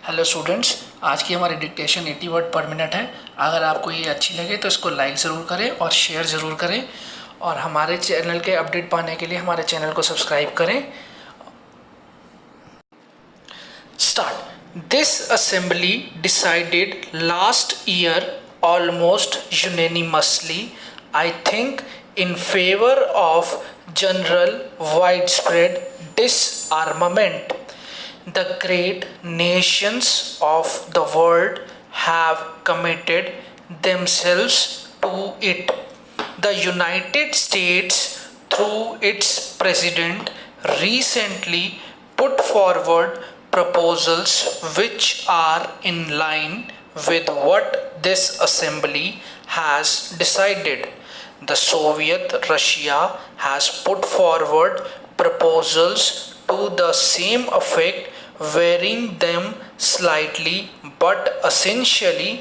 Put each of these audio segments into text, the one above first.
Hello students, आज की हमारी डिक्टेशन 80 वर्ड पर मिनट है। अगर आपको ये अच्छी लगे तो इसको लाइक ज़रूर करें और शेयर ज़रूर करें, और हमारे चैनल के अपडेट पाने के लिए हमारे चैनल को सब्सक्राइब करें। Start. This assembly decided last year almost unanimously, I think, in favor of general widespread disarmament. The great nations of the world have committed themselves to it. The United States, through its president, recently put forward proposals which are in line with what this assembly has decided. The Soviet Russia has put forward proposals to the same effect, varying them slightly but essentially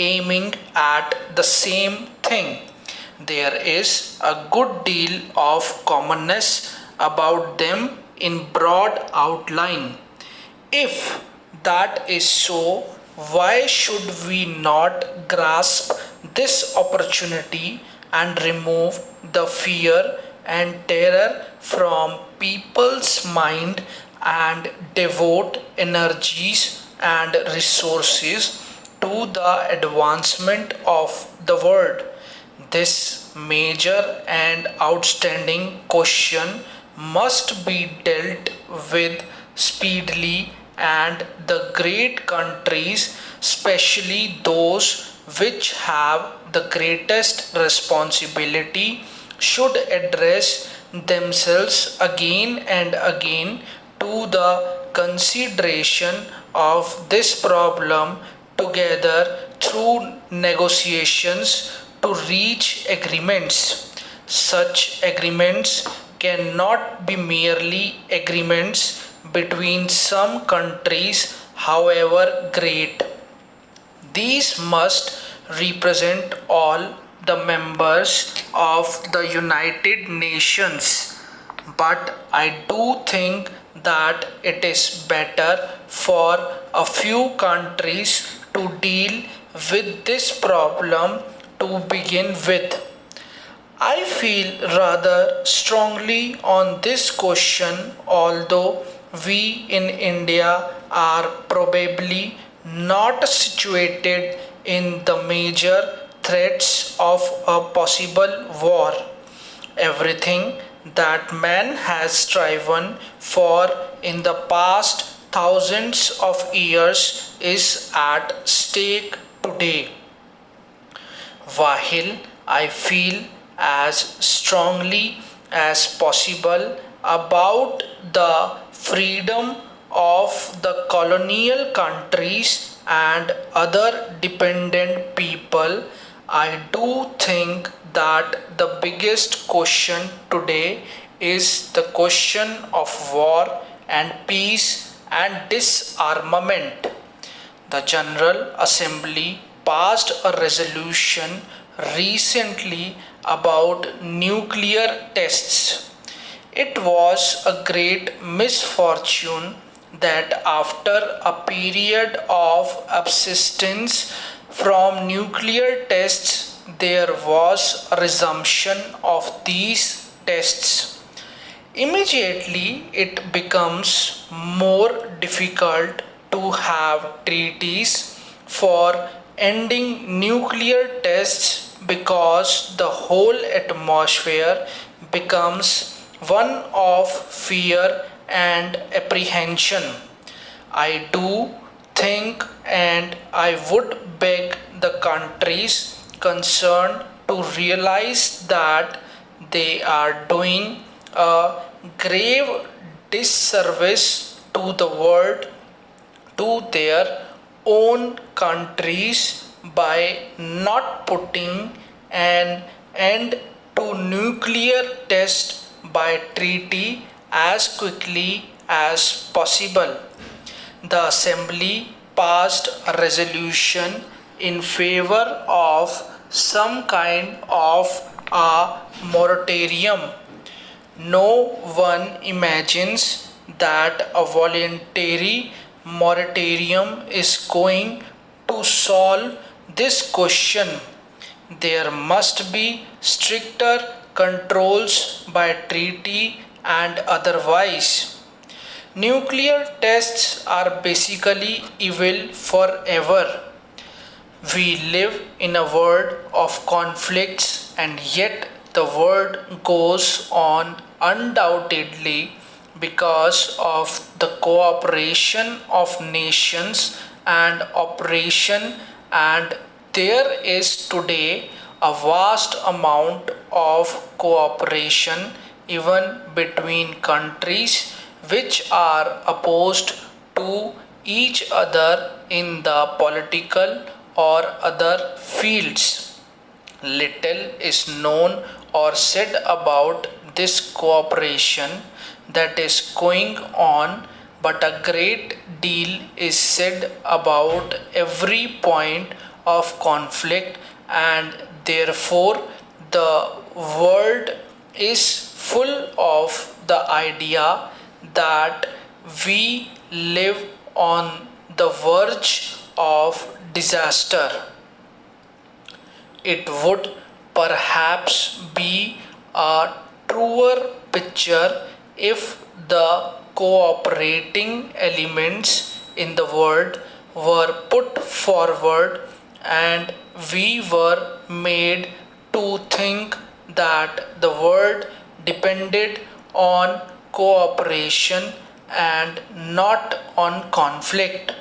aiming at the same thing. There is a good deal of commonness about them in broad outline. If that is so, why should we not grasp this opportunity and remove the fear and terror from people's mind and devote energies and resources to the advancement of the world? This major and outstanding question must be dealt with speedily, and the great countries, especially those which have the greatest responsibility, should address themselves again and again to the consideration of this problem together through negotiations to reach agreements. Such agreements cannot be merely agreements between some countries, however great. These must represent all the members of the United Nations. But I do think that it is better for a few countries to deal with this problem to begin with. I feel rather strongly on this question, although we in India are probably not situated in the major threats of a possible war. Everything that man has striven for in the past thousands of years is at stake today. While I feel as strongly as possible about the freedom of the colonial countries and other dependent people, I do think that the biggest question today is the question of war and peace and disarmament. The General Assembly passed a resolution recently about nuclear tests. It was a great misfortune that after a period of abstinence from nuclear tests, there was a resumption of these tests. Immediately, it becomes more difficult to have treaties for ending nuclear tests because the whole atmosphere becomes one of fear and apprehension. I do think, and I would beg the countries concerned to realize that they are doing a grave disservice to the world, to their own countries, by not putting an end to nuclear test by treaty as quickly as possible. The Assembly passed a resolution in favor of some kind of a moratorium. No one imagines that a voluntary moratorium is going to solve this question. There must be stricter controls by treaty and otherwise. Nuclear tests are basically evil forever. We live in a world of conflicts, and yet the world goes on undoubtedly because of the cooperation of nations and operation, and there is today a vast amount of cooperation even between countries which are opposed to each other in the political or other fields. Little is known or said about this cooperation that is going on, but a great deal is said about every point of conflict, and therefore the world is full of the idea that we live on the verge of disaster. It would perhaps be a truer picture if the cooperating elements in the world were put forward and we were made to think that the world depended on cooperation and not on conflict.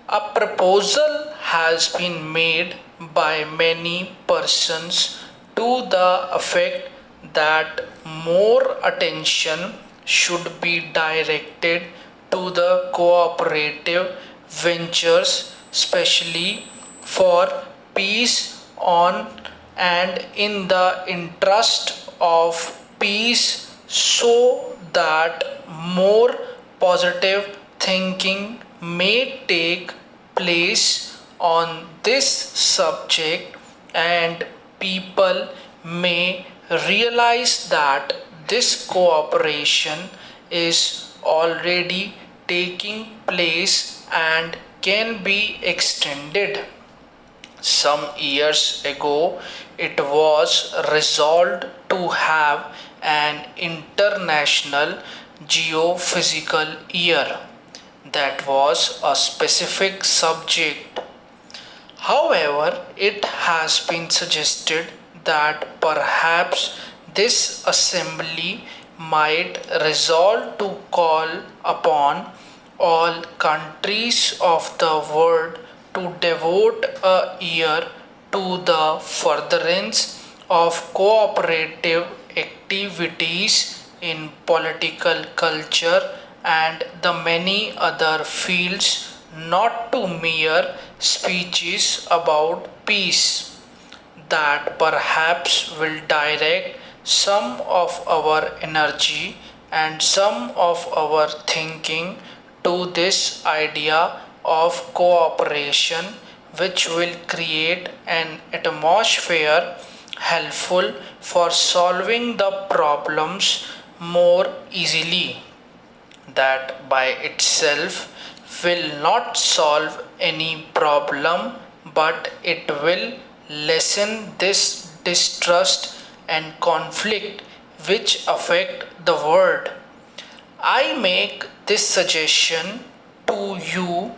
A proposal has been made by many persons to the effect that more attention should be directed to the cooperative ventures, especially for peace on and in the interest of peace, so that more positive thinking may take place on this subject and people may realize that this cooperation is already taking place and can be extended. Some years ago, it was resolved to have an international geophysical year that was a specific subject. However, it has been suggested that perhaps this assembly might resolve to call upon all countries of the world to devote a year to the furtherance of cooperative activities in political culture and the many other fields, not to mere speeches about peace, that perhaps will direct some of our energy and some of our thinking to this idea of cooperation, which will create an atmosphere helpful for solving the problems more easily. That by itself will not solve any problem, but it will lessen this distrust and conflict which affect the world. I make this suggestion to you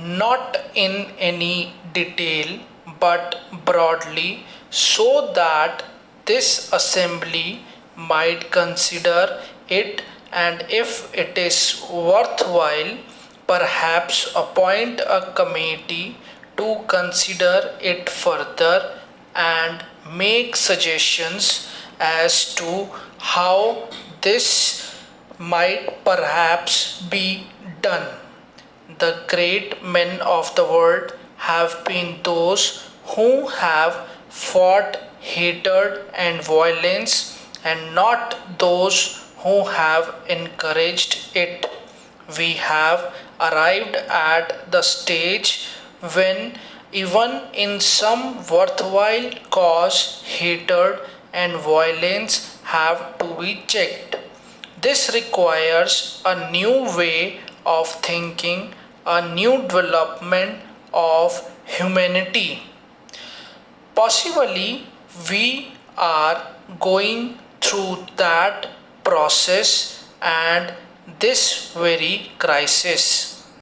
not in any detail but broadly, so that this assembly might consider it, and if it is worthwhile, perhaps appoint a committee to consider it further and make suggestions as to how this might perhaps be done. The great men of the world have been those who have fought hatred and violence, and not those who have encouraged it. We have arrived at the stage when even in some worthwhile cause hatred and violence have to be checked. This requires a new way of thinking a new development of humanity. Possibly we are going through that process and this very crisis.